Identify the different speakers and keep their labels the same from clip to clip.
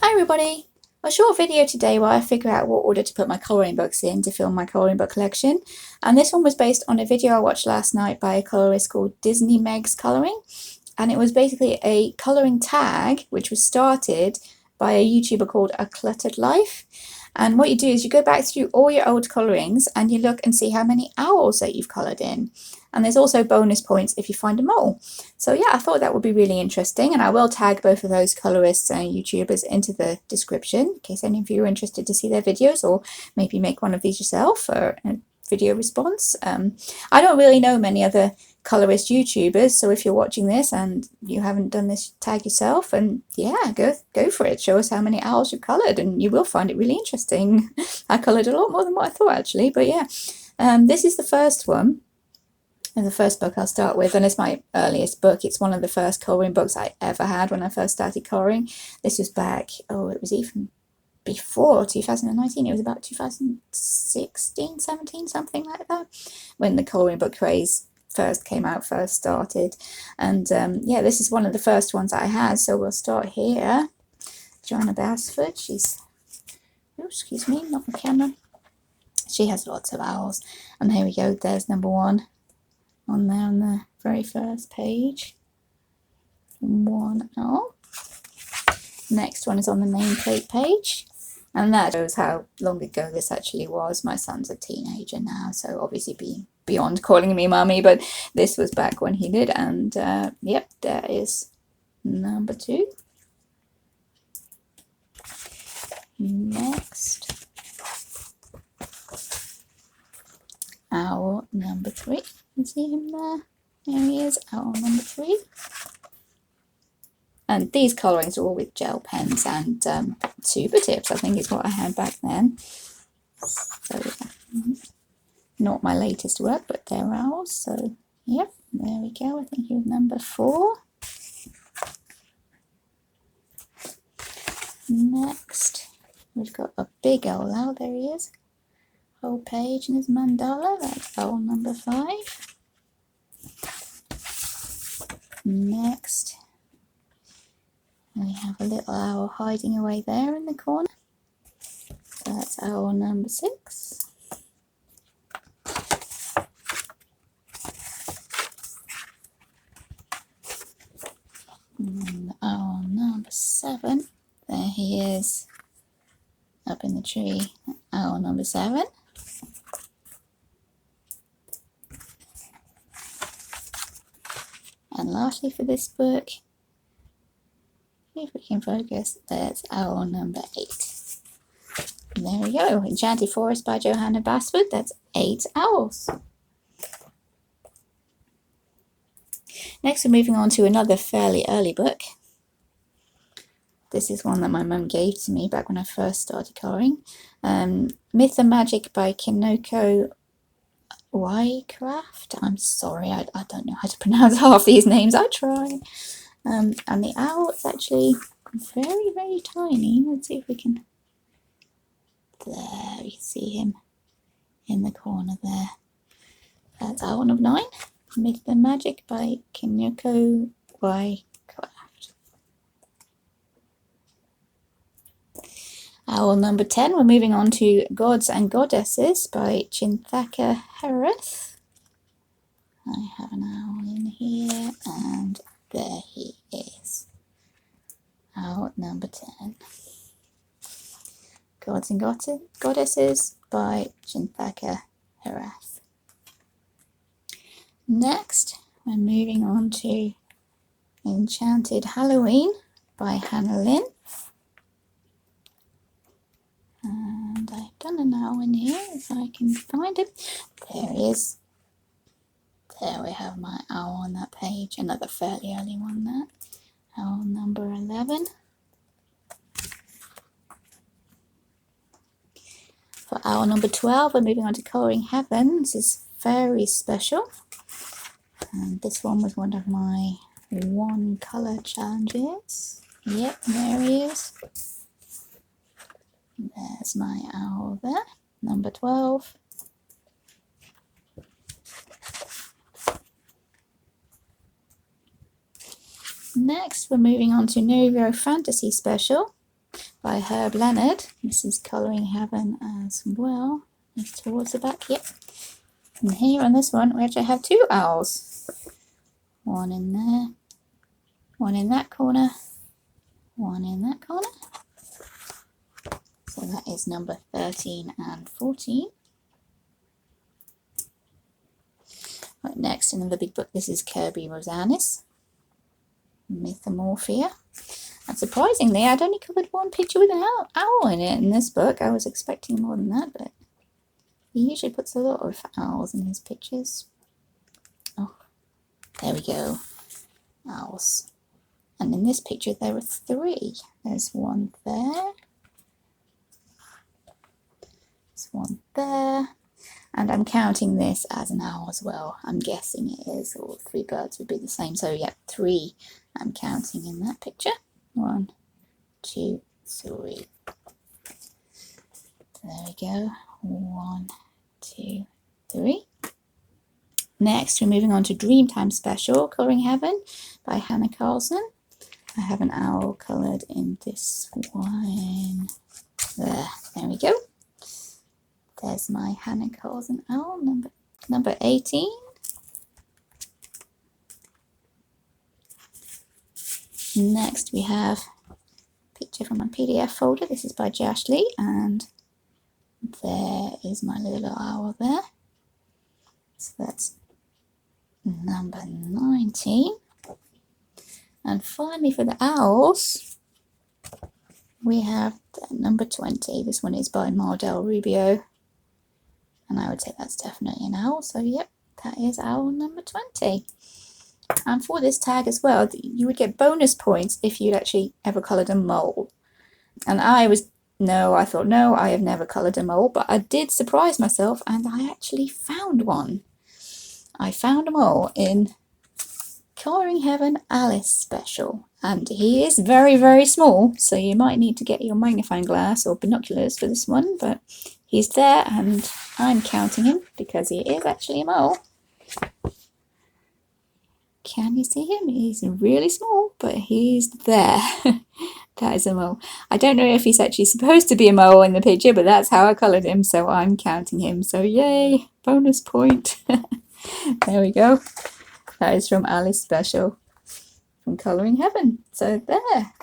Speaker 1: Hi everybody! A short video today where I figure out what order to put my colouring books in to fill my colouring book collection, and this one was based on a video I watched last night by a colourist called Disney Megs Colouring, and it was basically a colouring tag which was started by a YouTuber called A Cluttered Life. And what you do is you go back through all your old colourings and you look and see how many owls that you've coloured in. And there's also bonus points if you find a mole. So yeah, I thought that would be really interesting, and I will tag both of those colourists and YouTubers into the description in case any of you are interested to see their videos or maybe make one of these yourself for a video response. I don't really know many other colourist YouTubers, so if you're watching this and you haven't done this tag yourself, and yeah, go for it. Show us how many owls you've coloured and you will find it really interesting. I coloured a lot more than what I thought actually, but yeah. This is the first one. And the first book I'll start with, and it's my earliest book. It's one of the first colouring books I ever had when I first started colouring. This was back, it was even before 2019. It was about 2016, 17, something like that, when the colouring book craze first started. And yeah, this is one of the first ones I had, so we'll start here. Joanna Basford, excuse me, not the camera. She has lots of owls, and here we go, there's number one. On there on the very first page. One owl. Next one is on the nameplate page, and that shows how long ago this actually was. My son's a teenager now, so obviously beyond calling me mummy, but this was back when he did. And yep, there is number two. Next, owl number three. You see him there? There he is, owl number three. And these colourings are all with gel pens and super tips, I think is what I had back then. So, not my latest work, but they're owls. So, yep, there we go. I think he was number four. Next, we've got a big owl. There he is. Whole page in his mandala. That's owl number five. Next, we have a little owl hiding away there in the corner. So that's owl number six. And owl number seven. There he is, up in the tree. Owl number seven. And lastly for this book, if we can focus, there's owl number 8. And there we go, Enchanted Forest by Joanna Basford. That's 8 owls. Next we're moving on to another fairly early book. This is one that my mum gave to me back when I first started colouring. Myth and Magic by Kinoko Wycraft. I'm sorry, I don't know how to pronounce half these names. I try. And the owl is actually very, very tiny. Let's see if we can. There, you see him in the corner there. That's owl number 9. Myth and Magic by Kinoko Wycraft. Owl number 10. We're moving on to Gods and Goddesses by Chinthaka Harris. I have an owl in here, and there he is. Owl number 10. Gods and Goddesses by Chinthaka Harris. Next, we're moving on to Enchanted Halloween by Hannah Lynn. And I've done an owl in here if I can find him. There he is. There we have my owl on that page. Another fairly early one there. Owl number 11. For owl number 12, we're moving on to Colouring Heaven. This is very special. And this one was one of my one colour challenges. Yep, there he is. There's my owl there, number 12. Next, we're moving on to Neuro Fantasy Special by Herb Leonard. This is Colouring Heaven as well. It's towards the back here. And here on this one we actually have 2 owls. One in there, one in that corner, one in that corner. So that is number 13 and 14. Right, next in the big book, this is Kirby Rosanis, Mythomorphia. And surprisingly, I'd only covered one picture with an owl in it in this book. I was expecting more than that, but he usually puts a lot of owls in his pictures. Oh, there we go. Owls. And in this picture, there are 3. There's one there. There's one there. And I'm counting this as an owl as well. I'm guessing it is, or 3 birds would be the same. So yeah, 3 I'm counting in that picture. 1, 2, 3. There we go. 1, 2, 3. Next, we're moving on to Dreamtime Special, Colouring Heaven by Hannah Carlson. I have an owl coloured in this one. There we go. There's my Hannah Carlson owl, number 18. Next we have a picture from my PDF folder. This is by Josh Lee, and there is my little owl there. So that's number 19. And finally for the owls, we have number 20. This one is by Mardell Rubio. And I would say that's definitely an owl. So yep, that is owl number 20. And for this tag as well, you would get bonus points if you'd actually ever coloured a mole. And I thought, no, I have never coloured a mole. But I did surprise myself and I actually found one. I found a mole in Colouring Heaven Alice Special. And he is very, very small. So you might need to get your magnifying glass or binoculars for this one. But he's there and I'm counting him because he is actually a mole. Can you see him? He's really small, but he's there. That is a mole. I don't know if he's actually supposed to be a mole in the picture, but that's how I coloured him, so I'm counting him. So yay, bonus point. There we go. That is from Alice Special from Colouring Heaven. So there.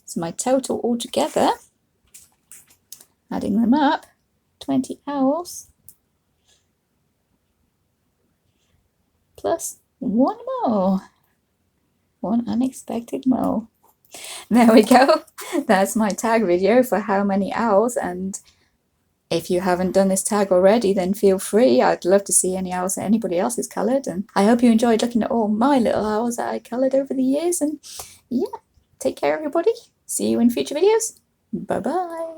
Speaker 1: So my total altogether, adding them up, 20 owls plus 1 mole. 1 unexpected mole. There we go. That's my tag video for how many owls, and if you haven't done this tag already, then feel free. I'd love to see any owls that anybody else has coloured, and I hope you enjoyed looking at all my little owls that I coloured over the years. And yeah, take care everybody. See you in future videos. Bye bye.